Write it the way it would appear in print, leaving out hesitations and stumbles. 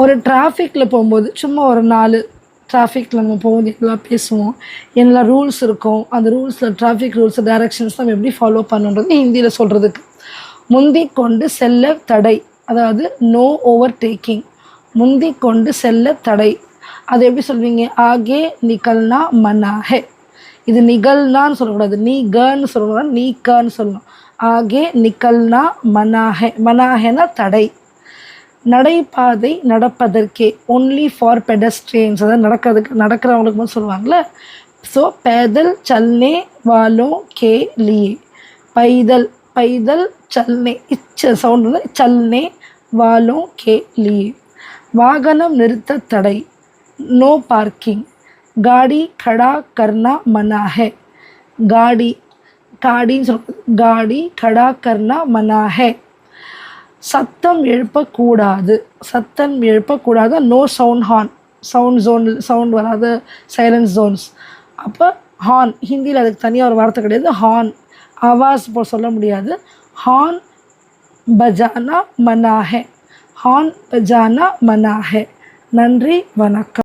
ஒரு டிராஃபிக்கில் போகும்போது சும்மா ஒரு 4 டிராஃபிக்கில் நம்ம போகும்போது எல்லாம் பேசுவோம், என்னெல்லாம் ரூல்ஸ் இருக்கும், அந்த ரூல்ஸில் டிராஃபிக் ரூல்ஸ் டைரக்ஷன்ஸ் நம்ம எப்படி ஃபாலோ பண்ணுன்றது ஹிந்தியில் சொல்கிறதுக்கு. முந்திக் கொண்டு செல்ல தடை, அதாவது நோ ஓவர் டேக்கிங். முந்திக் கொண்டு செல்ல தடை, அது எப்படி சொல்வீங்க? ஆகே நிகல்னா மனா ஹே. இது நிகழ்னான்னு சொல்லக்கூடாது, நீ கன்னு சொல்லக்கூடாது, நீ கன்னு சொல்லணும். ஆகே நிகல்னா மனாஹே. மனாஹேனா தடை. நடைபாதை நடப்பதற்கே, ஒன்லி ஃபார் பெடஸ்ட்ரியன்ஸ், அதாவது நடக்கிறவங்களுக்கு மட்டும் சொல்லுவாங்கள்ல. ஸோ पैदल चलने वालों के लिए, पैदल पैदल चलने சவுண்ட் வந்து चलने वालों के लिए. வாகனம் நிறுத்த தடை, नो पार्किंग. गाड़ी खड़ा करना मना है. गाड़ी காடின்னு சொல்கிறது, गाड़ी खड़ा करना मना है. சத்தம் எழுப்பக்கூடாது, சத்தம் எழுப்பக்கூடாது, நோ சவுண்ட் ஹார்ன். சவுண்ட் வராத சைலன்ஸ் ஜோன்ஸ். அப்போ ஹார்ன், ஹிந்தியில் அதுக்கு தனியாக ஒரு வார்த்தை கிடையாது. ஹார்ன் ஆவாஸ் இப்போ சொல்ல முடியாது. ஹார்ன் பஜானா மனா ஹே. ஹார்ன் பஜானா மனா ஹே. நன்றி, வணக்கம்.